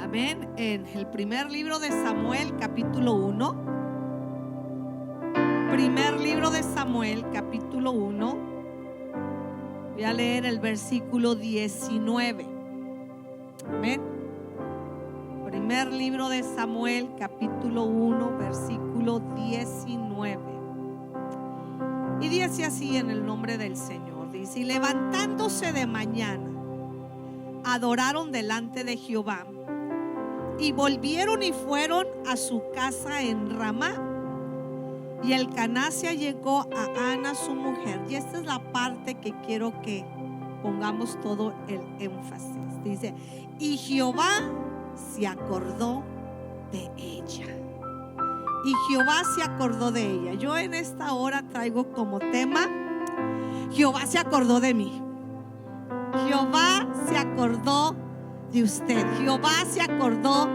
Amén. En el primer libro de Samuel, capítulo 1. Primer libro de Samuel, capítulo 1. Voy a leer el versículo 19. Amén. Primer libro de Samuel, capítulo 1, versículo 19. Y dice así en el nombre del Señor. Dice: y levantándose de mañana, adoraron delante de Jehová, y volvieron y fueron a su casa en Ramá. Y Elcaná se allegó a Ana su mujer. Y esta es la parte que quiero que pongamos todo el énfasis. Dice: y Jehová se acordó de ella. Y Jehová se acordó de ella. Yo en esta hora traigo como tema: Jehová se acordó de mí. Jehová se acordó de usted. Jehová se acordó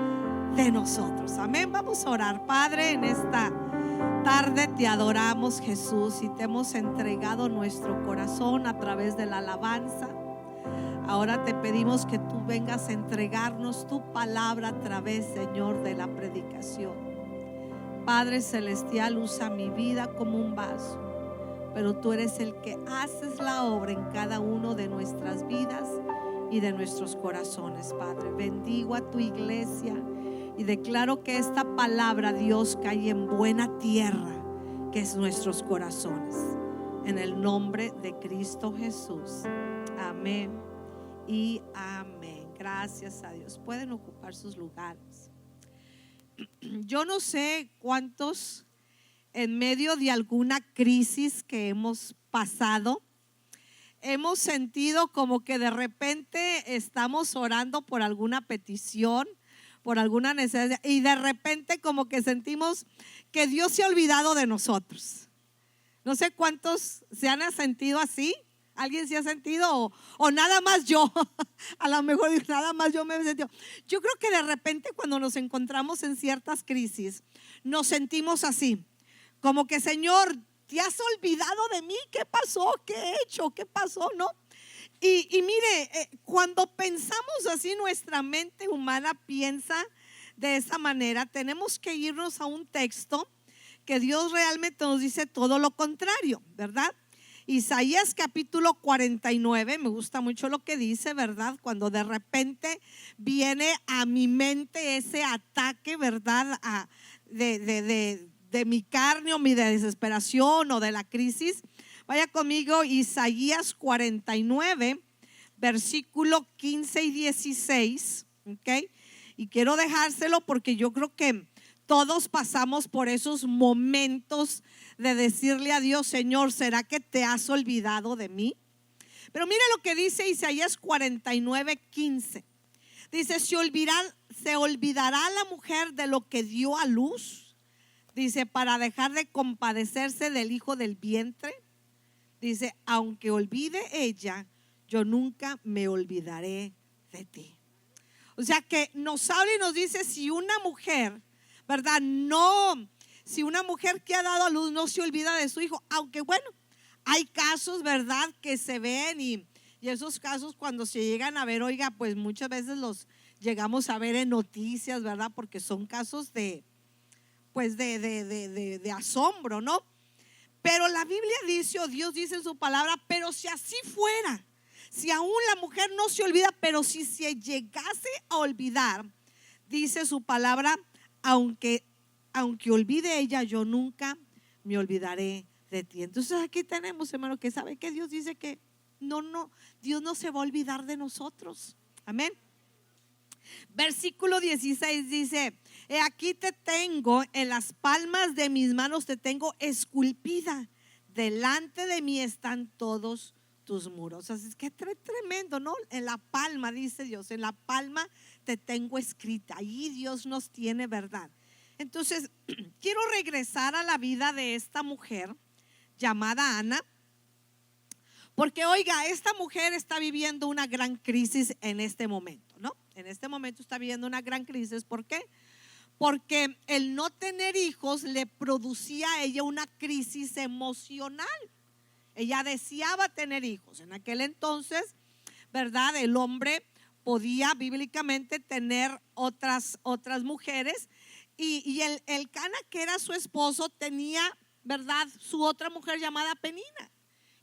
de nosotros. Amén. Vamos a orar. Padre, en esta tarde te adoramos, Jesús, y te hemos entregado nuestro corazón a través de la alabanza. Ahora te pedimos que tú vengas a entregarnos tu palabra a través, Señor, de la predicación. Padre celestial, usa mi vida como un vaso, pero tú eres el que haces la obra en cada uno de nuestras vidas y de nuestros corazones. Padre, bendigo a tu iglesia y declaro que esta palabra, Dios, cae en buena tierra, que es nuestros corazones, en el nombre de Cristo Jesús. Amén y amén. Gracias a Dios. Pueden ocupar sus lugares. Yo no sé cuántos, en medio de alguna crisis que hemos pasado, hemos sentido como que de repente estamos orando por alguna petición, por alguna necesidad, y de repente como que sentimos que Dios se ha olvidado de nosotros. No sé cuántos se han sentido así. ¿Alguien se ha sentido o nada más yo? A lo mejor nada más yo me he sentido. Yo creo que de repente cuando nos encontramos en ciertas crisis nos sentimos así, como que: Señor, ¿te has olvidado de mí? ¿Qué pasó? ¿Qué he hecho? ¿Qué pasó? ¿No? Y mire, cuando pensamos así, nuestra mente humana piensa de esa manera. Tenemos que irnos a un texto que Dios realmente nos dice todo lo contrario, ¿verdad? Isaías capítulo 49, me gusta mucho lo que dice, ¿verdad? Cuando de repente viene a mi mente ese ataque, ¿verdad? De mi carne o mi desesperación o de la crisis. Vaya conmigo, Isaías 49, versículo 15 y 16, ¿ok? Y quiero dejárselo porque yo creo que todos pasamos por esos momentos de decirle a Dios: Señor, ¿será que te has olvidado de mí? Pero mire lo que dice Isaías 49, 15. Dice: ¿se olvidará la mujer de lo que dio a luz? Dice: para dejar de compadecerse del hijo del vientre. Dice: aunque olvide ella, yo nunca me olvidaré de ti. O sea que nos habla y nos dice: si una mujer, ¿verdad? Si una mujer que ha dado a luz no se olvida de su hijo, aunque bueno, hay casos, ¿verdad?, que se ven y esos casos cuando se llegan a ver, oiga, pues muchas veces los llegamos a ver en noticias, ¿verdad? Porque son casos de asombro, ¿no? Pero la Biblia dice, o Dios dice en su palabra: pero si así fuera, si aún la mujer no se olvida, pero si se llegase a olvidar, dice su palabra, aunque olvide ella, yo nunca me olvidaré de ti. Entonces aquí tenemos, hermano, que sabe que Dios dice que Dios no se va a olvidar de nosotros. Amén. Versículo 16 dice: he aquí te tengo, en las palmas de mis manos te tengo esculpida, delante de mí están todos tus muros. Así es que tremendo, ¿no? En la palma, dice Dios, en la palma te tengo escrita. Allí Dios nos tiene, ¿verdad? Entonces quiero regresar a la vida de esta mujer llamada Ana, porque oiga, esta mujer está viviendo una gran crisis en este momento, ¿no? En este momento está viviendo una gran crisis. ¿Por qué? Porque el no tener hijos le producía a ella una crisis emocional. Ella deseaba tener hijos. En aquel entonces, ¿verdad?, el hombre podía bíblicamente tener otras mujeres. Y el Cana, que era su esposo, tenía, ¿verdad?, su otra mujer llamada Penina.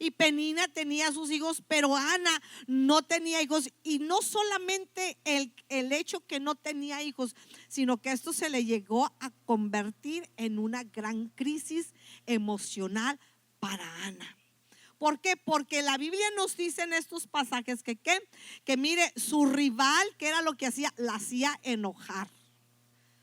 Y Penina tenía sus hijos, pero Ana no tenía hijos. Y no solamente el hecho que no tenía hijos, sino que esto se le llegó a convertir en una gran crisis emocional para Ana. ¿Por qué? Porque la Biblia nos dice en estos pasajes que mire, su rival, que era lo que hacía, la hacía enojar.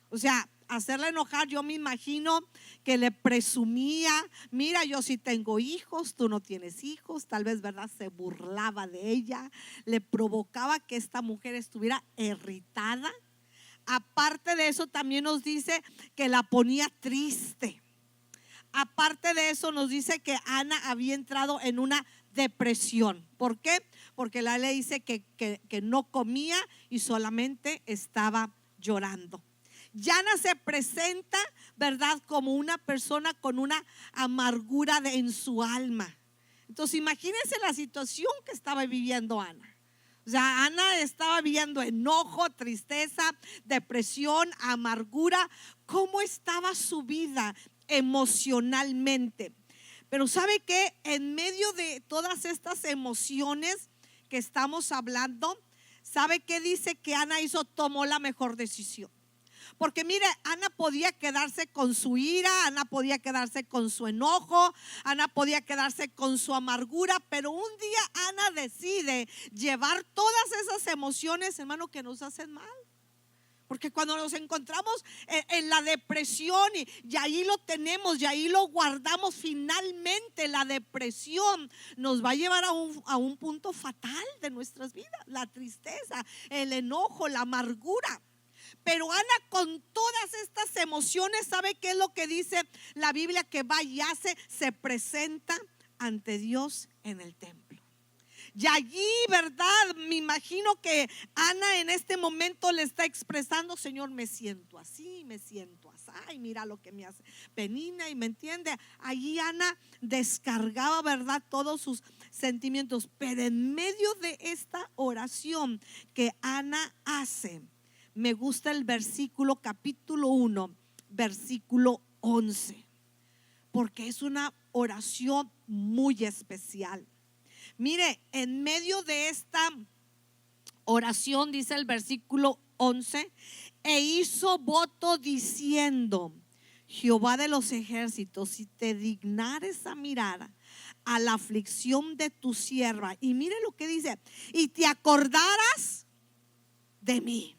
O sea, hacerla enojar, yo me imagino que le presumía: mira, yo sí tengo hijos, tú no tienes hijos. Tal vez, ¿verdad?, se burlaba de ella, le provocaba que esta mujer estuviera irritada. Aparte de eso, también nos dice que la ponía triste. Aparte de eso, nos dice que Ana había entrado en una depresión. ¿Por qué? Porque la ley dice que no comía y solamente estaba llorando. Y Ana se presenta, ¿verdad?, como una persona con una amargura en su alma. Entonces imagínense la situación que estaba viviendo Ana. O sea, Ana estaba viviendo enojo, tristeza, depresión, amargura. ¿Cómo estaba su vida emocionalmente? Pero ¿sabe qué? En medio de todas estas emociones que estamos hablando, ¿sabe qué dice que Ana hizo? Tomó la mejor decisión. Porque mire, Ana podía quedarse con su ira, Ana podía quedarse con su enojo, Ana podía quedarse con su amargura, pero un día Ana decide llevar todas esas emociones, hermano, que nos hacen mal. Porque cuando nos encontramos en la depresión y ahí lo tenemos y ahí lo guardamos, finalmente la depresión nos va a llevar a un punto fatal de nuestras vidas. La tristeza, el enojo, la amargura. Pero Ana, con todas estas emociones, ¿sabe qué es lo que dice la Biblia? Que va y hace, se presenta ante Dios en el templo. Y allí, ¿verdad?, me imagino que Ana en este momento le está expresando: Señor, me siento así, me siento así, ay, mira lo que me hace Penina, y me entiende. Allí Ana descargaba, ¿verdad?, todos sus sentimientos. Pero en medio de esta oración que Ana hace, me gusta el versículo, capítulo 1, versículo 11, porque es una oración muy especial. Mire, en medio de esta oración dice el versículo 11: e hizo voto diciendo: Jehová de los ejércitos, si te dignares a mirar a la aflicción de tu sierva, y mire lo que dice, y te acordaras de mí,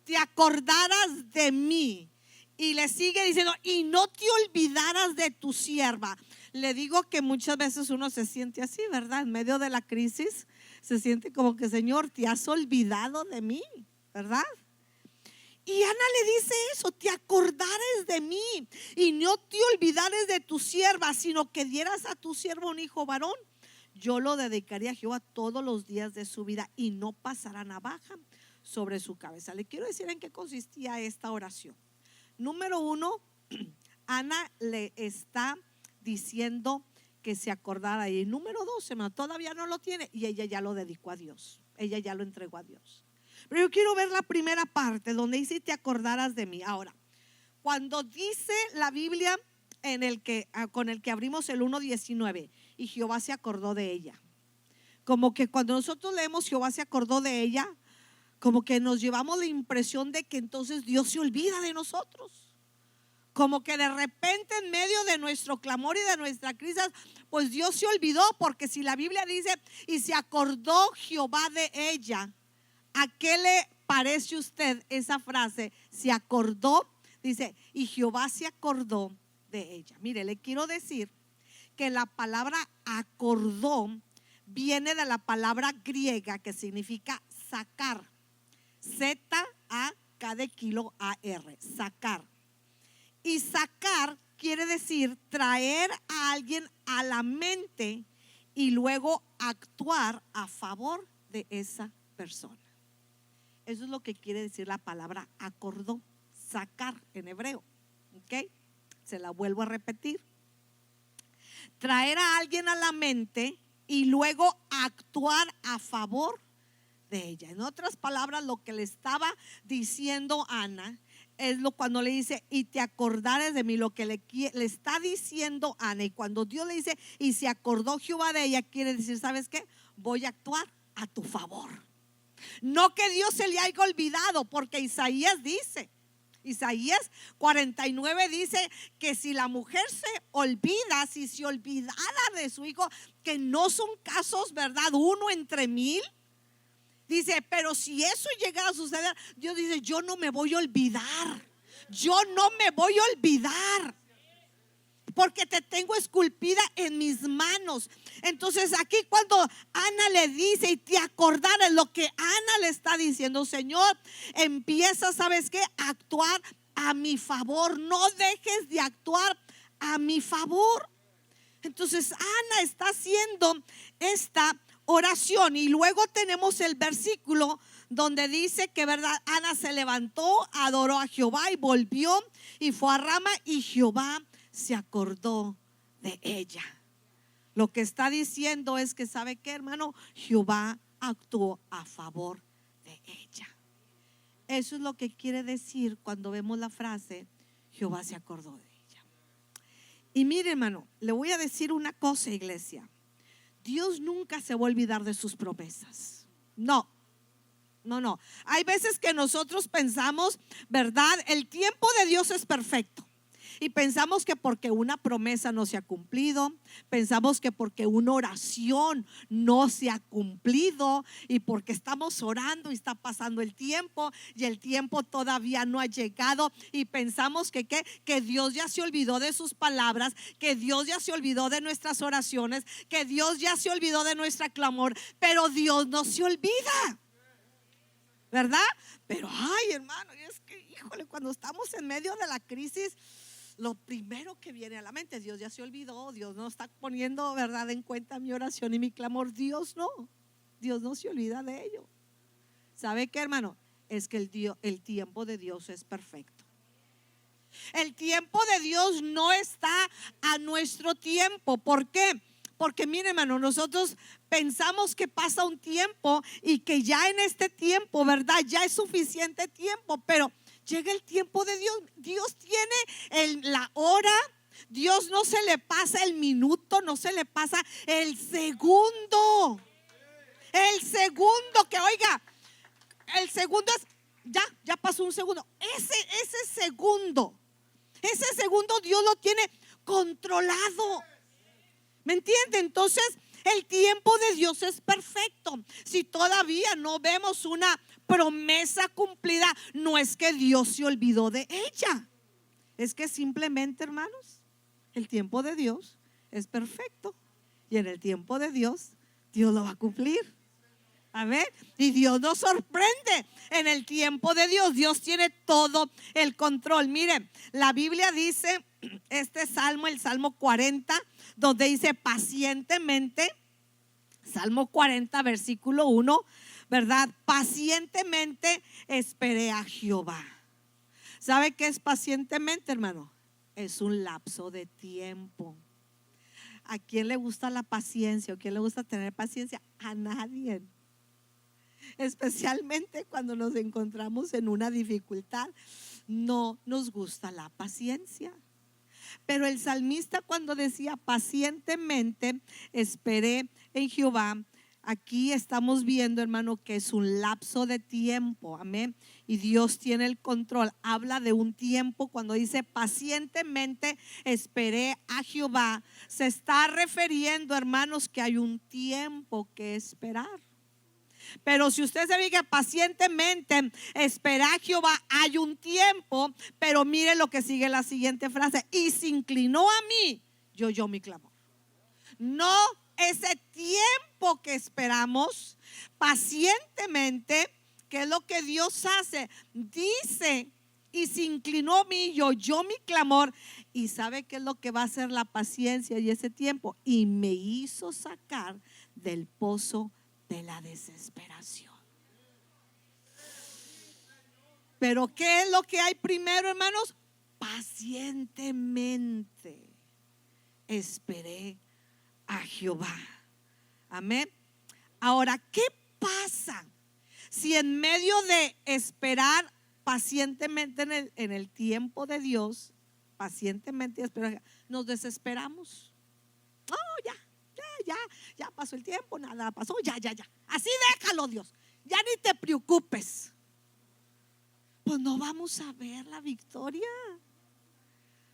te acordaras de mí. Y le sigue diciendo: y no te olvidaras de tu sierva. Le digo que muchas veces uno se siente así, ¿verdad? En medio de la crisis se siente como que: Señor, te has olvidado de mí, ¿verdad? Y Ana le dice eso: te acordares de mí y no te olvidares de tu sierva, sino que dieras a tu siervo un hijo varón. Yo lo dedicaría a Jehová todos los días de su vida y no pasará navaja sobre su cabeza. Le quiero decir en qué consistía esta oración. Número 1, Ana le está diciendo que se acordara. Y número 2, hermano, todavía no lo tiene y ella ya lo dedicó a Dios, ella ya lo entregó a Dios. Pero yo quiero ver la primera parte donde dice: te acordarás de mí. Ahora, cuando dice la Biblia con el que abrimos el 1:19, y Jehová se acordó de ella, como que cuando nosotros leemos Jehová se acordó de ella, como que nos llevamos la impresión de que entonces Dios se olvida de nosotros. Como que de repente en medio de nuestro clamor y de nuestra crisis, pues Dios se olvidó. Porque si la Biblia dice: y se acordó Jehová de ella, ¿a qué le parece usted esa frase? Se acordó, dice, y Jehová se acordó de ella. Mire, le quiero decir que la palabra acordó viene de la palabra griega que significa sacar. Z-A-K de kilo A-R, sacar. Y sacar quiere decir traer a alguien a la mente y luego actuar a favor de esa persona. Eso es lo que quiere decir la palabra acordó, sacar en hebreo. ¿Ok? Se la vuelvo a repetir. Traer a alguien a la mente y luego actuar a favor de ella. En otras palabras, lo que le estaba diciendo Ana es cuando le dice, y te acordares de mí, lo que le está diciendo Ana. Y cuando Dios le dice, y se acordó Jehová de ella, quiere decir, ¿sabes qué? Voy a actuar a tu favor. No que Dios se le haya olvidado, porque Isaías 49 dice que si la mujer se olvida, si se olvidara de su hijo, que no son casos, ¿verdad? 1 entre 1000. Dice, pero si eso llegara a suceder, Dios dice, yo no me voy a olvidar. Yo no me voy a olvidar, porque te tengo esculpida en mis manos. Entonces aquí cuando Ana le dice, y te acordares, lo que Ana le está diciendo, Señor, empieza, ¿sabes qué? A actuar a mi favor. No dejes de actuar a mi favor. Entonces Ana está haciendo esta oración, y luego tenemos el versículo donde dice que, verdad, Ana se levantó, adoró a Jehová y volvió y fue a Rama, y Jehová se acordó de ella. Lo que está diciendo es que, ¿sabe qué, hermano? Jehová actuó a favor de ella. Eso es lo que quiere decir cuando vemos la frase, Jehová se acordó de ella. Y mire, hermano, le voy a decir una cosa, iglesia. Dios nunca se va a olvidar de sus promesas. No. Hay veces que nosotros pensamos, ¿verdad? El tiempo de Dios es perfecto. Y pensamos que porque una promesa no se ha cumplido, pensamos que porque una oración no se ha cumplido, y porque estamos orando y está pasando el tiempo y el tiempo todavía no ha llegado, y pensamos que Dios ya se olvidó de sus palabras, que Dios ya se olvidó de nuestras oraciones, que Dios ya se olvidó de nuestro clamor. Pero Dios no se olvida, ¿verdad? Pero ay, hermano, es que híjole, cuando estamos en medio de la crisis, lo primero que viene a la mente es, Dios ya se olvidó, Dios no está poniendo, ¿verdad?, en cuenta mi oración y mi clamor. Dios no se olvida de ello. ¿Sabe qué, hermano? Es que el tiempo de Dios es perfecto. El tiempo de Dios no está a nuestro tiempo. ¿Por qué? Porque mire, hermano, nosotros pensamos que pasa un tiempo y que ya en este tiempo, ¿verdad?, ya es suficiente tiempo, pero llega el tiempo de Dios. Dios tiene la hora. Dios no se le pasa el minuto, no se le pasa el segundo. El segundo, que oiga, el segundo es, ya pasó un segundo. Ese segundo Dios lo tiene controlado. ¿Me entiende? Entonces el tiempo de Dios es perfecto. Si todavía no vemos una promesa cumplida, no es que Dios se olvidó de ella, es que simplemente, hermanos, el tiempo de Dios es perfecto, y en el tiempo de Dios, Dios lo va a cumplir. Amén. Y Dios nos sorprende. En el tiempo de Dios, Dios tiene todo el control. Miren, la Biblia dice, este salmo, el Salmo 40, donde dice pacientemente, Salmo 40, versículo 1, ¿verdad? Pacientemente esperé a Jehová. ¿Sabe qué es pacientemente, hermano? Es un lapso de tiempo. ¿A quién le gusta la paciencia? ¿O quién le gusta tener paciencia? A nadie. Especialmente cuando nos encontramos en una dificultad, no nos gusta la paciencia. Pero el salmista, cuando decía pacientemente esperé en Jehová, aquí estamos viendo, hermano, que es un lapso de tiempo. Amén. Y Dios tiene el control. Habla de un tiempo. Cuando dice pacientemente esperé a Jehová, se está refiriendo, hermanos, que hay un tiempo que esperar. Pero si usted se fija, pacientemente espera a Jehová, hay un tiempo. Pero mire lo que sigue la siguiente frase: y se inclinó a mí y oyó mi clamor. No, ese tiempo que esperamos pacientemente, ¿qué es lo que Dios hace? Dice, y se inclinó a mí y oyó mi clamor. ¿Y sabe qué es lo que va a hacer la paciencia y ese tiempo? Y me hizo sacar del pozo de la desesperación. Pero ¿qué es lo que hay primero, hermanos? Pacientemente esperé a Jehová. Amén. Ahora, ¿qué pasa si en medio de esperar pacientemente en el tiempo de Dios, pacientemente esperar, nos desesperamos. Oh, ya pasó el tiempo, nada pasó, ya. Así déjalo, Dios, ya ni te preocupes. Pues no vamos a ver la victoria.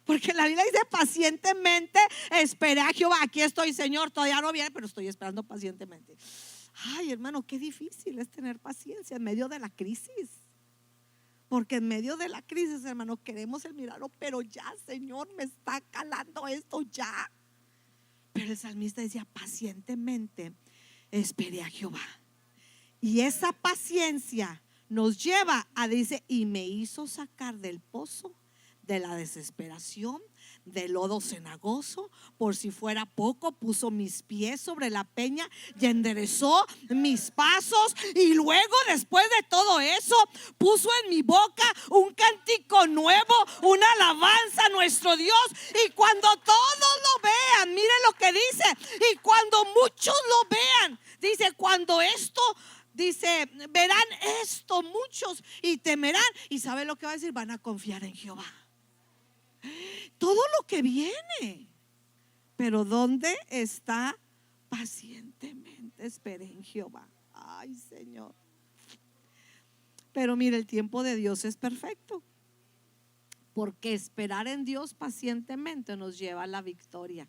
Porque la Biblia dice pacientemente esperé a Jehová. Aquí estoy, Señor, todavía no viene, pero estoy esperando pacientemente. Ay, hermano, qué difícil es tener paciencia en medio de la crisis. Porque en medio de la crisis, hermano, queremos el milagro, pero ya, Señor, me está calando esto ya. Pero el salmista decía, pacientemente esperé a Jehová. Y esa paciencia nos lleva a, dice, y me hizo sacar del pozo de la desesperación, del lodo cenagoso. Por si fuera poco, puso mis pies sobre la peña y enderezó mis pasos. Y luego, después de todo eso, puso en mi boca un cántico nuevo, una alabanza a nuestro Dios. Y cuando todos lo vean, miren lo que dice, y cuando muchos lo vean, dice, cuando esto, dice, verán esto muchos y temerán. Y ¿sabe lo que va a decir? Van a confiar en Jehová. Todo lo que viene. Pero ¿dónde está? Pacientemente esperé en Jehová. Ay, Señor. Pero mire, el tiempo de Dios es perfecto, porque esperar en Dios pacientemente nos lleva a la victoria.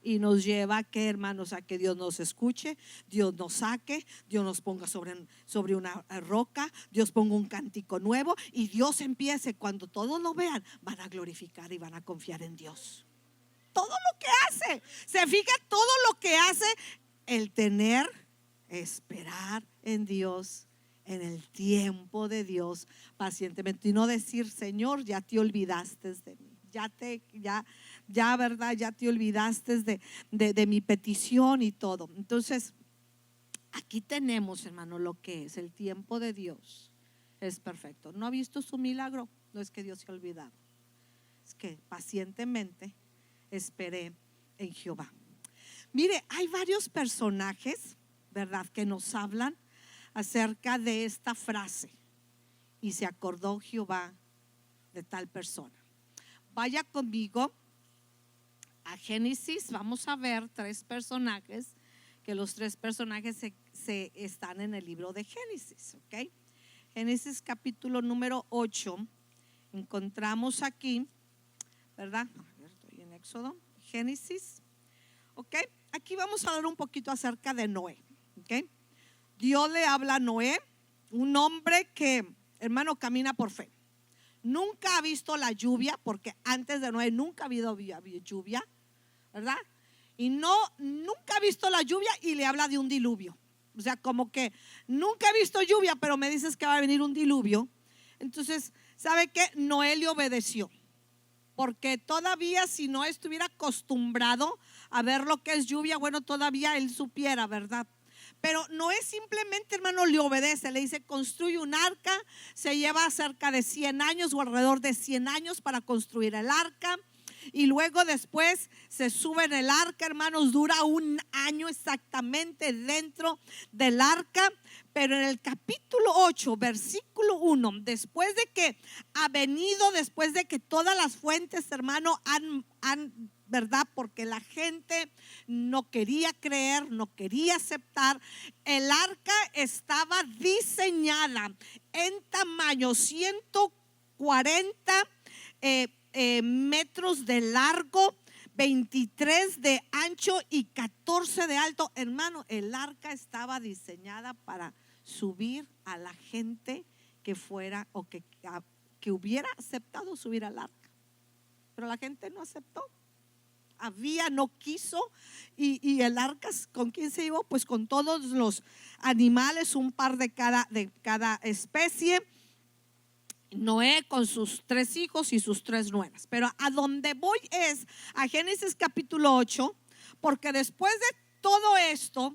Y nos lleva a que, hermanos, a que Dios nos escuche, Dios nos saque, Dios nos ponga sobre una roca, Dios ponga un cántico nuevo y Dios empiece. Cuando todos lo vean, van a glorificar y van a confiar en Dios. Todo lo que hace, se fija, todo lo que hace el tener, esperar en Dios, en el tiempo de Dios, pacientemente. Y no decir, Señor, ya te olvidaste de mí. Ya, verdad, ya te olvidaste de mi petición y todo. Entonces, aquí tenemos, hermano, lo que es el tiempo de Dios. Es perfecto. ¿No ha visto su milagro? No es que Dios se ha olvidado, es que pacientemente esperé en Jehová. Mire, hay varios personajes, ¿verdad?, que nos hablan acerca de esta frase: y se acordó Jehová de tal persona. Vaya conmigo a Génesis. Vamos a ver tres personajes, que los tres personajes se están en el libro de Génesis, ¿ok? Génesis capítulo número 8. Encontramos aquí, ¿verdad? A ver, estoy en Éxodo. Génesis, ¿ok? Aquí vamos a hablar un poquito acerca de Noé, ¿ok? Dios le habla a Noé, un hombre que, hermano, camina por fe. Nunca ha visto la lluvia, porque antes de Noé nunca ha habido lluvia, ¿verdad? Y nunca ha visto la lluvia y le habla de un diluvio. O sea, como que nunca he visto lluvia, pero me dices que va a venir un diluvio. Entonces, ¿sabe qué? Noé le obedeció, porque todavía si Noé estuviera acostumbrado a ver lo que es lluvia, bueno, todavía él supiera, ¿verdad? Pero Noé simplemente, hermano, le obedece. Le dice, construye un arca. Se lleva cerca de 100 años o alrededor de 100 años para construir el arca. Y luego después se sube en el arca, hermanos. Dura un año exactamente dentro del arca. Pero en el capítulo 8, versículo 1, después de que ha venido, después de que todas las fuentes, hermano, han ¿verdad? Porque la gente no quería creer, no quería aceptar. El arca estaba diseñada en tamaño 140 metros de largo, 23 de ancho y 14 de alto. Hermano, el arca estaba diseñada para subir a la gente que fuera o que hubiera aceptado subir al arca. Pero la gente no aceptó. No quiso. Y el arca, ¿con quién se llevó? Pues con todos los animales, un par de cada especie. Noé con sus 3 hijos y sus 3 nueras. Pero a donde voy es a Génesis capítulo 8, porque después de todo esto,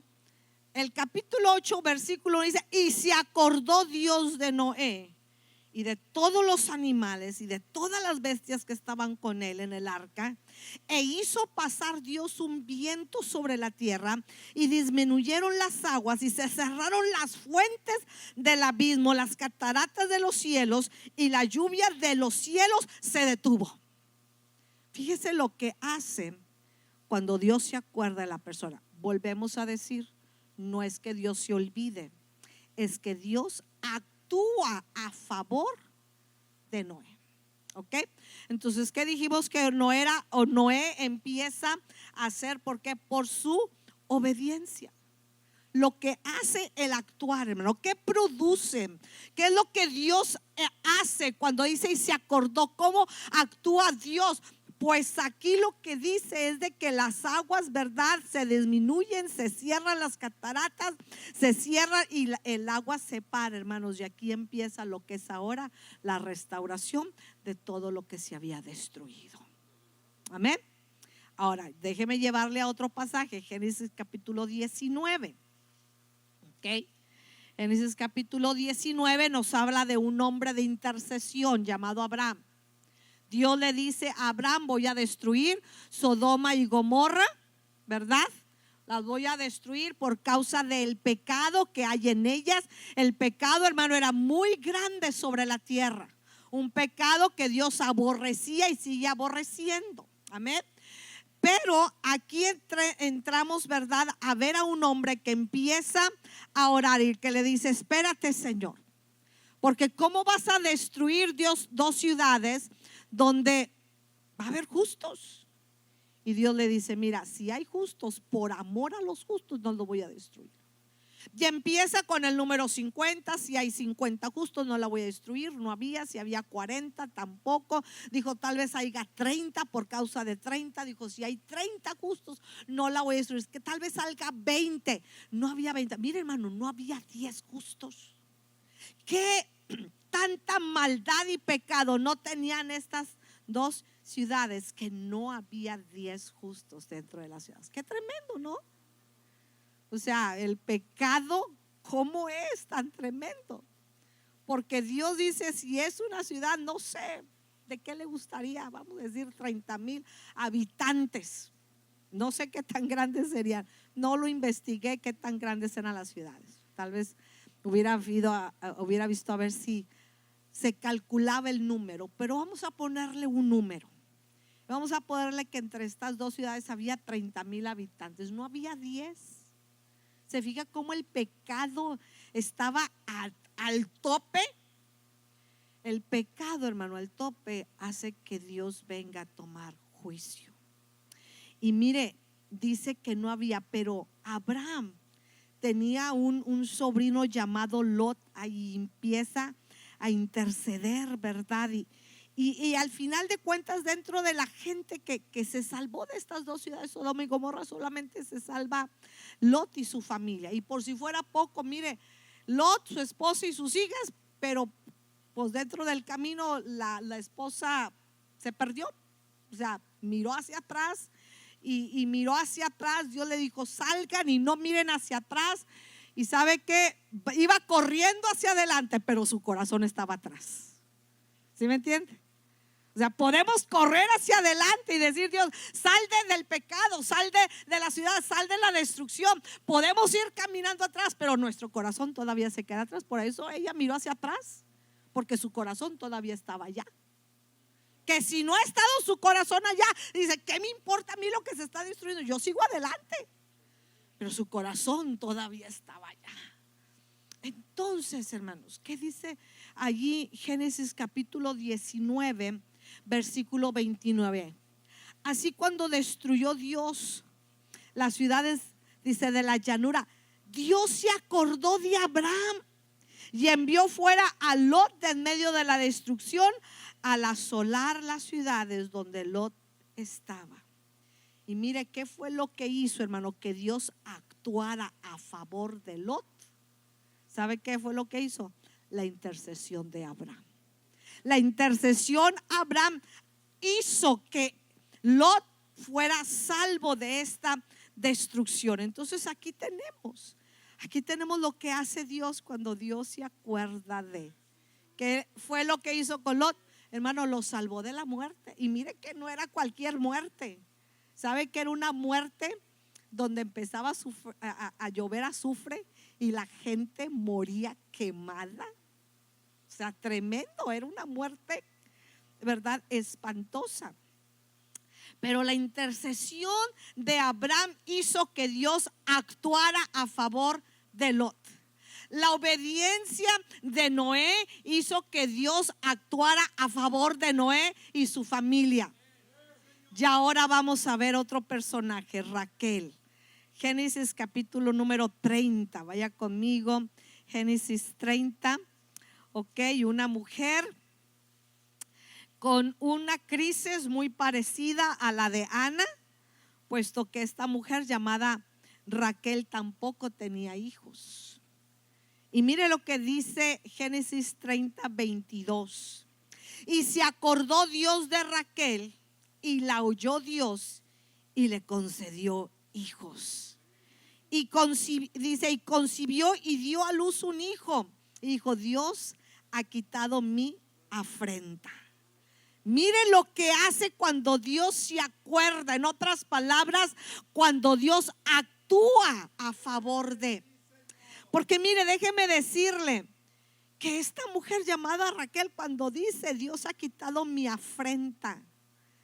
el capítulo 8 versículo dice, y se acordó Dios de Noé y de todos los animales y de todas las bestias que estaban con él en el arca, e hizo pasar Dios un viento sobre la tierra, y disminuyeron las aguas, y se cerraron las fuentes del abismo, las cataratas de los cielos, y la lluvia de los cielos se detuvo. Fíjese lo que hace cuando Dios se acuerda de la persona. Volvemos a decir, no es que Dios se olvide, es que Dios actúa a favor de Noé. ¿Ok? Entonces, ¿qué dijimos que Noé empieza a hacer? Porque por su obediencia. Lo que hace el actuar, hermano, ¿qué produce? ¿Qué es lo que Dios hace cuando dice y se acordó? ¿Cómo actúa Dios? Pues aquí lo que dice es de que las aguas, ¿verdad?, se disminuyen, se cierran las cataratas, se cierran y el agua se para, hermanos. Y aquí empieza lo que es ahora la restauración de todo lo que se había destruido. Amén. Ahora, déjeme llevarle a otro pasaje, Génesis capítulo 19. Ok. Génesis capítulo 19 nos habla de un hombre de intercesión llamado Abraham. Dios le dice a Abraham: voy a destruir Sodoma y Gomorra, ¿verdad? Las voy a destruir por causa del pecado que hay en ellas. El pecado, hermano, era muy grande sobre la tierra. Un pecado que Dios aborrecía y sigue aborreciendo. Amén. Pero aquí entramos, ¿verdad?, a ver a un hombre que empieza a orar y que le dice: espérate, Señor, porque ¿cómo vas a destruir, Dios, dos ciudades donde va a haber justos? Y Dios le dice: mira, si hay justos, por amor a los justos no los voy a destruir. Y empieza con el número 50. Si hay 50 justos no la voy a destruir. No había. Si había 40 tampoco. Dijo: tal vez haya 30 por causa de 30. Dijo: si hay 30 justos no la voy a destruir. Es que tal vez salga 20. No había 20. Mire, hermano, no había 10 justos. ¿Qué tanta maldad y pecado no tenían estas dos ciudades que no había 10 justos dentro de las ciudades? Qué tremendo, ¿no? O sea, el pecado, ¿cómo es tan tremendo? Porque Dios dice: si es una ciudad, no sé de qué le gustaría, vamos a decir 30,000 habitantes. No sé qué tan grandes serían. No lo investigué qué tan grandes eran las ciudades. Tal vez hubiera visto a ver si se calculaba el número, pero vamos a ponerle un número. Vamos a ponerle que entre estas dos ciudades había 30,000 habitantes, no había 10. ¿Se fija cómo el pecado estaba al tope? El pecado, hermano, al tope hace que Dios venga a tomar juicio. Y mire, dice que no había, pero Abraham tenía un sobrino llamado Lot. Ahí empieza a interceder, ¿verdad? Y al final de cuentas, dentro de la gente que se salvó de estas dos ciudades, Sodoma y Gomorra, solamente se salva Lot y su familia. Y por si fuera poco, mire, Lot, su esposa y sus hijas, pero pues dentro del camino la esposa se perdió. O sea, miró hacia atrás y miró hacia atrás. Dios le dijo: salgan y no miren hacia atrás. Y sabe que iba corriendo hacia adelante, pero su corazón estaba atrás. ¿Sí me entiende? O sea, podemos correr hacia adelante y decir: Dios, sal del pecado, sal de la ciudad, sal de la destrucción. Podemos ir caminando atrás, pero nuestro corazón todavía se queda atrás. Por eso ella miró hacia atrás, porque su corazón todavía estaba allá. Que si no ha estado su corazón allá, dice: ¿qué me importa a mí lo que se está destruyendo? Yo sigo adelante. Pero su corazón todavía estaba allá. Entonces, hermanos, ¿qué dice allí Génesis capítulo 19, versículo 29? Así, cuando destruyó Dios las ciudades, dice, de la llanura, Dios se acordó de Abraham y envió fuera a Lot de en medio de la destrucción, al asolar las ciudades donde Lot estaba. Y mire qué fue lo que hizo, hermano, que Dios actuara a favor de Lot. ¿Sabe qué fue lo que hizo? La intercesión de Abraham. La intercesión de Abraham hizo que Lot fuera salvo de esta destrucción. Entonces aquí tenemos lo que hace Dios cuando Dios se acuerda de. ¿Qué fue lo que hizo con Lot? Hermano, lo salvó de la muerte. Y mire que no era cualquier muerte. ¿Sabe que era una muerte donde empezaba a llover azufre y la gente moría quemada? O sea, tremendo, era una muerte, ¿verdad?, espantosa. Pero la intercesión de Abraham hizo que Dios actuara a favor de Lot. La obediencia de Noé hizo que Dios actuara a favor de Noé y su familia. Y ahora vamos a ver otro personaje, Raquel. Génesis capítulo número 30. Vaya conmigo, Génesis 30. Ok, una mujer con una crisis muy parecida a la de Ana, puesto que esta mujer llamada Raquel tampoco tenía hijos. Y mire lo que dice Génesis 30, 22. Y se acordó Dios de Raquel y la oyó Dios y le concedió hijos. Y concibió y dio a luz un hijo. Y dijo: Dios ha quitado mi afrenta. Mire lo que hace cuando Dios se acuerda. En otras palabras, cuando Dios actúa a favor de. Porque mire, déjeme decirle que esta mujer llamada Raquel, cuando dice Dios ha quitado mi afrenta,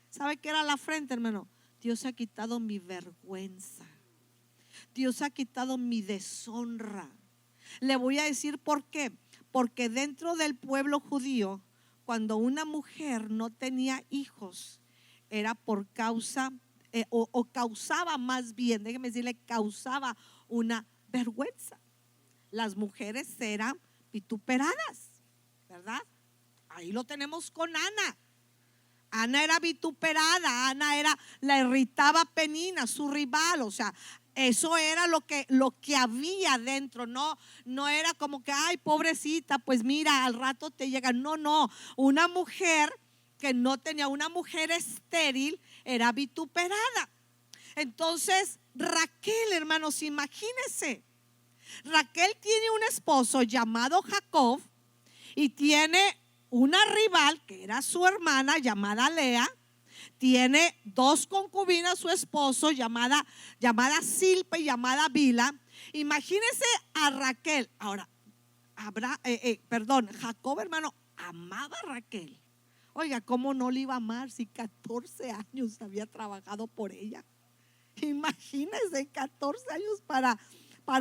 ¿sabe qué era la afrenta, hermano? Dios ha quitado mi vergüenza. Dios ha quitado mi deshonra. Le voy a decir por qué. Porque dentro del pueblo judío, cuando una mujer no tenía hijos, era por causa o causaba, más bien, déjeme decirle, causaba una vergüenza. Las mujeres eran vituperadas, ¿verdad? Ahí lo tenemos con Ana. Ana era vituperada. Ana la irritaba Penina, su rival. O sea, eso era lo que había dentro. No era como que, ay, pobrecita, pues mira, al rato te llega. No, una mujer que no tenía, una mujer estéril, era vituperada. Entonces Raquel, hermanos, imagínense, Raquel tiene un esposo llamado Jacob y tiene una rival que era su hermana llamada Lea. Tiene dos concubinas su esposo llamada Silpa y llamada Bila. Imagínense a Raquel. Ahora, Jacob, hermano, amaba a Raquel. Oiga, ¿cómo no le iba a amar si 14 años había trabajado por ella? Imagínense, 14 años para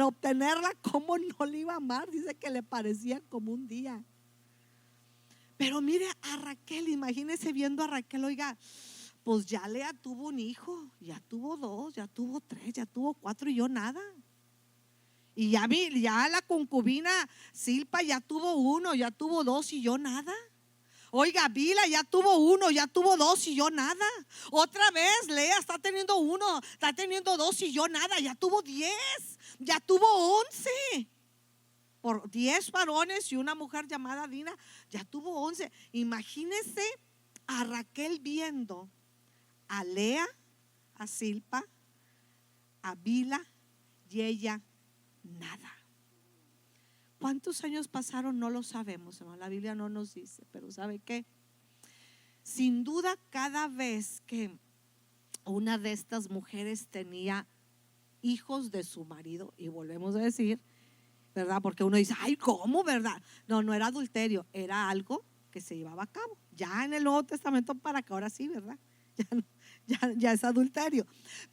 obtenerla. ¿Cómo no le iba a amar? Dice que le parecía como un día. Pero mire a Raquel, imagínense viendo a Raquel. Oiga, pues ya Lea tuvo un hijo, ya tuvo 2, ya tuvo 3, ya tuvo 4 y yo nada. Y ya la concubina Silpa ya tuvo 1, ya tuvo 2 y yo nada. Oiga, Bila ya tuvo 1, ya tuvo 2 y yo nada. Otra vez Lea está teniendo 1, está teniendo 2 y yo nada. Ya tuvo 10, ya tuvo 11. Por 10 varones y una mujer llamada Dina, ya tuvo 11. Imagínense a Raquel viendo a Lea, a Silpa, a Bila y ella nada. ¿Cuántos años pasaron? No lo sabemos, hermano. La Biblia no nos dice, pero ¿sabe qué? Sin duda, cada vez que una de estas mujeres tenía hijos de su marido, y volvemos a decir, ¿verdad? Porque uno dice, ay, ¿cómo, verdad? No era adulterio, era algo que se llevaba a cabo. Ya en el Nuevo Testamento para acá, ahora sí, ¿verdad? Ya es adulterio.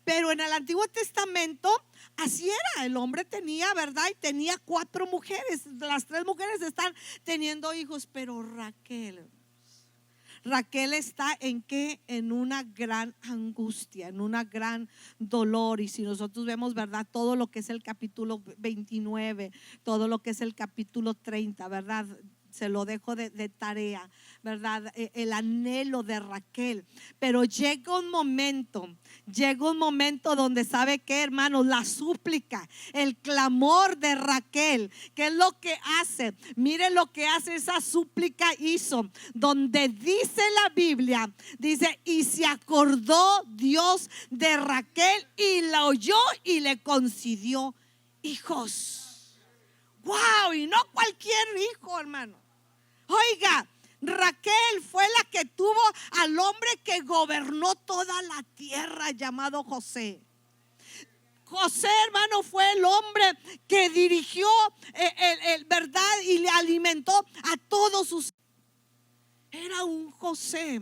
Pero en el Antiguo Testamento así era. El hombre tenía, ¿verdad? Y tenía 4 mujeres. Las 3 mujeres están teniendo hijos. Pero Raquel está en qué? En una gran angustia, en una gran dolor. Y si nosotros vemos, ¿verdad? Todo lo que es el capítulo 29, todo lo que es el capítulo 30, ¿verdad? Se lo dejo de tarea, ¿verdad? El anhelo de Raquel. Pero llega un momento donde, ¿sabe qué, hermanos? La súplica, el clamor de Raquel. ¿Qué es lo que hace? Mire lo que hace esa súplica hizo, donde dice la Biblia, dice, y se acordó Dios de Raquel y la oyó y le concedió hijos. Wow, y no cualquier hijo, hermano. Oiga, Raquel fue la que tuvo al hombre que gobernó toda la tierra llamado José. José, hermano, fue el hombre que dirigió verdad y le alimentó a todos sus. Era un José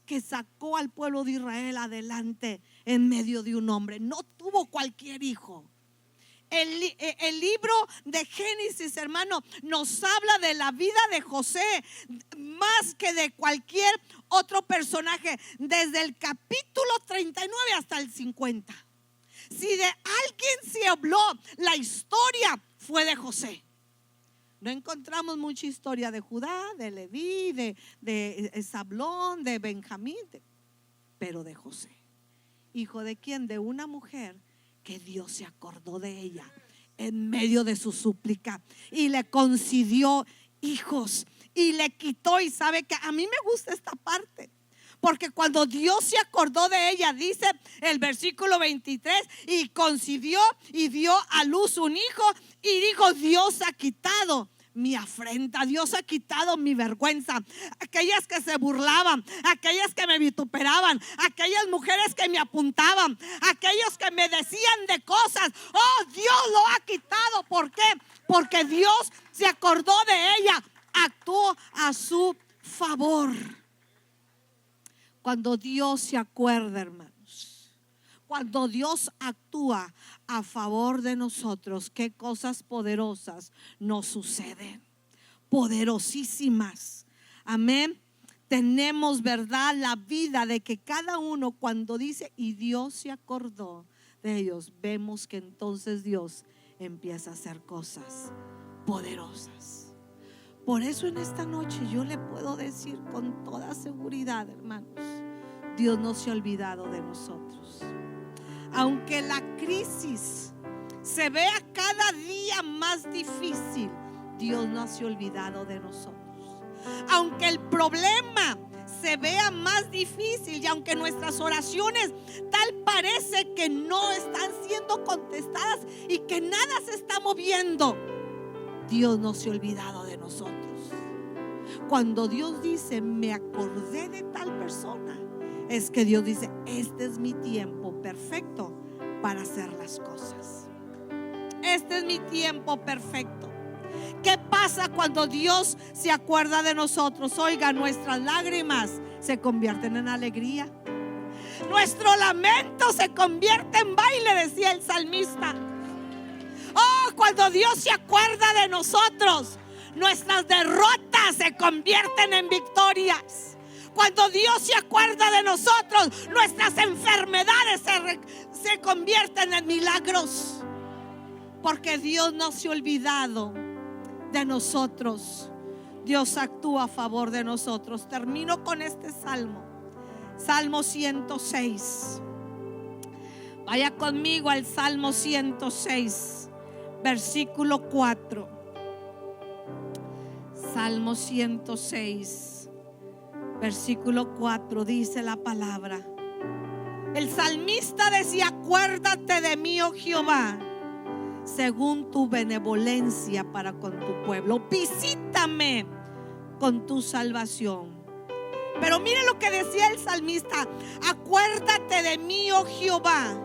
que sacó al pueblo de Israel adelante en medio de un hombre. No tuvo cualquier hijo. El libro de Génesis, hermano, nos habla de la vida de José más que de cualquier otro personaje, desde el capítulo 39 hasta el 50. Si de alguien se habló la historia, fue de José. No encontramos mucha historia de Judá, de Leví, de Zablón, de Benjamín, pero de José. ¿Hijo de quién? De una mujer que Dios se acordó de ella en medio de su súplica y le concedió hijos y le quitó. Y sabe que a mí me gusta esta parte, porque cuando Dios se acordó de ella, dice el versículo 23, y concibió y dio a luz un hijo, y dijo: Dios ha quitado mi afrenta, Dios ha quitado mi vergüenza. Aquellas que se burlaban, aquellas que me vituperaban, aquellas mujeres que me apuntaban, aquellos que me decían de cosas, oh, Dios lo ha quitado. ¿Por qué? Porque Dios se acordó de ella, actuó a su favor. Cuando Dios se acuerda, hermanos, cuando Dios actúa a favor de nosotros, qué cosas poderosas nos suceden, poderosísimas. Amén. Tenemos, verdad, la vida de que cada uno, cuando dice y Dios se acordó de ellos, vemos que entonces Dios empieza a hacer cosas poderosas. Por eso en esta noche yo le puedo decir con toda seguridad, hermanos, Dios no se ha olvidado de nosotros. Aunque la crisis se vea cada día más difícil, Dios no se ha olvidado de nosotros. Aunque el problema se vea más difícil y aunque nuestras oraciones tal parece que no están siendo contestadas y que nada se está moviendo, Dios no se ha olvidado de nosotros. Cuando Dios dice: me acordé de tal persona, es que Dios dice: este es mi tiempo perfecto para hacer las cosas. Este es mi tiempo perfecto. ¿Qué pasa cuando Dios se acuerda de nosotros? Oiga, nuestras lágrimas se convierten en alegría. Nuestro lamento se convierte en baile, decía el salmista. Oh, cuando Dios se acuerda de nosotros, nuestras derrotas se convierten en victorias. Cuando Dios se acuerda de nosotros, nuestras enfermedades se convierten en milagros. Porque Dios no se ha olvidado de nosotros. Dios actúa a favor de nosotros. Termino con este salmo. Salmo 106. Vaya conmigo al Salmo 106, versículo 4. Salmo 106, versículo 4, dice la palabra. El salmista decía: acuérdate de mí, oh Jehová, según tu benevolencia para con tu pueblo. Visítame con tu salvación. Pero mire lo que decía el salmista: acuérdate de mí, oh Jehová.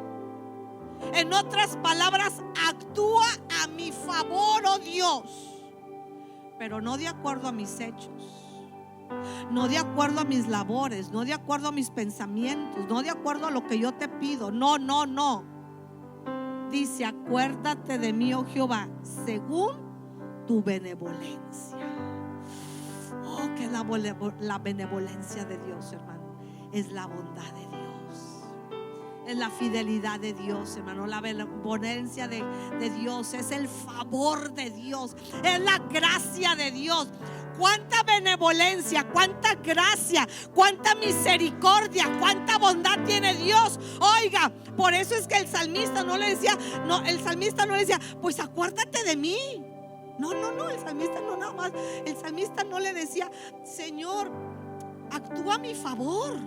En otras palabras, actúa a mi favor, oh Dios, pero no de acuerdo a mis hechos, no de acuerdo a mis labores, no de acuerdo a mis pensamientos, no de acuerdo a lo que yo te pido. No. Dice: acuérdate de mí, oh Jehová, según tu benevolencia. Oh, que la benevolencia de Dios, hermano, es la bondad de Dios, es la fidelidad de Dios, hermano. La benevolencia de Dios es el favor de Dios, es la gracia de Dios. Cuánta benevolencia, cuánta gracia, cuánta misericordia, cuánta bondad tiene Dios. Oiga, por eso es que el salmista no le decía, pues acuérdate de mí. No, el salmista no nada más. El salmista no le decía: Señor, actúa a mi favor,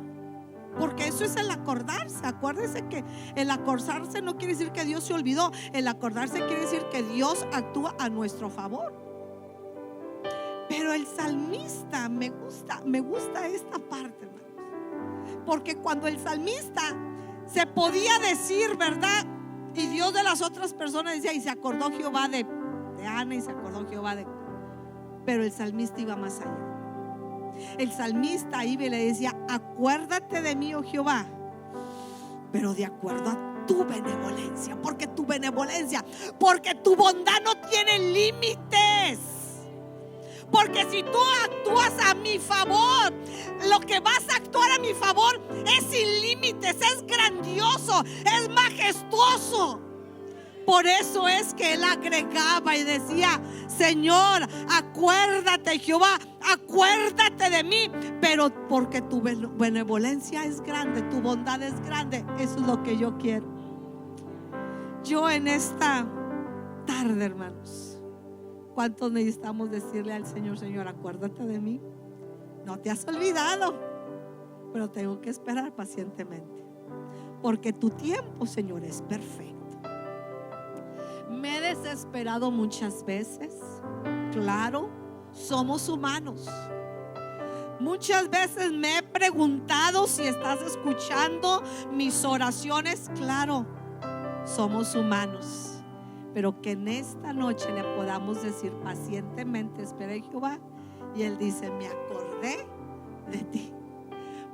porque eso es el acordarse. Acuérdese que el acordarse no quiere decir que Dios se olvidó. El acordarse quiere decir que Dios actúa a nuestro favor. Pero el salmista, me gusta esta parte, hermanos, porque cuando el salmista se podía decir, ¿verdad? Y Dios de las otras personas decía, y se acordó Jehová de Ana, y se acordó Jehová de... Pero el salmista iba más allá. El salmista iba y le decía, acuérdate de mí, oh Jehová, pero de acuerdo a tu benevolencia, porque tu benevolencia, porque tu bondad no tiene límites. Porque si tú actúas a mi favor, lo que vas a actuar a mi favor es sin límites, es grandioso, es majestuoso. Por eso es que él agregaba y decía, Señor, acuérdate, Jehová, acuérdate de mí, pero porque tu benevolencia es grande, tu bondad es grande. Eso es lo que yo quiero. Yo en esta tarde, hermanos, ¿cuántos necesitamos decirle al Señor, Señor, acuérdate de mí? No te has olvidado, pero tengo que esperar pacientemente, porque tu tiempo, Señor, es perfecto. Me he desesperado muchas veces. Claro, somos humanos. Muchas veces me he preguntado si estás escuchando mis oraciones. Claro, somos humanos. Pero que en esta noche le podamos decir pacientemente, espera en Jehová. Y Él dice, me acordé de ti.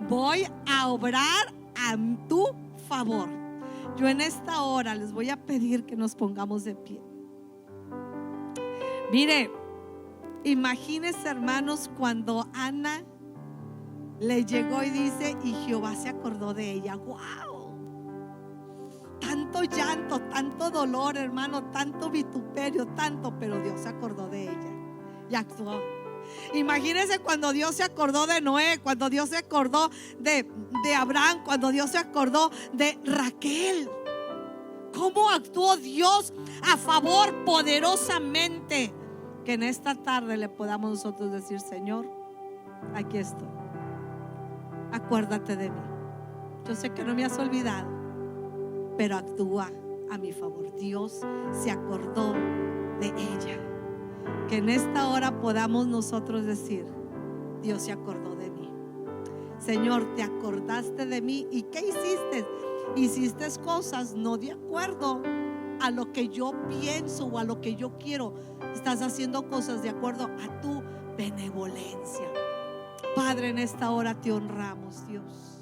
Voy a obrar a tu favor. Yo en esta hora les voy a pedir que nos pongamos de pie. Mire, imagínense, hermanos, cuando Ana le llegó y dice, y Jehová se acordó de ella. ¡Wow! Tanto llanto, tanto dolor, hermano, tanto vituperio, tanto, pero Dios se acordó de ella y actuó. Imagínense cuando Dios se acordó de Noé, cuando Dios se acordó de Abraham, cuando Dios se acordó de Raquel. ¿Cómo actuó Dios a favor poderosamente? Que en esta tarde le podamos nosotros decir, Señor, aquí estoy. Acuérdate de mí. Yo sé que no me has olvidado, pero actúa a mi favor. Dios se acordó de ella. Que en esta hora podamos nosotros decir, Dios se acordó de mí. Señor, te acordaste de mí. ¿Y qué hiciste? Hiciste cosas no de acuerdo a lo que yo pienso o a lo que yo quiero. Estás haciendo cosas de acuerdo a tu benevolencia. Padre, en esta hora te honramos, Dios.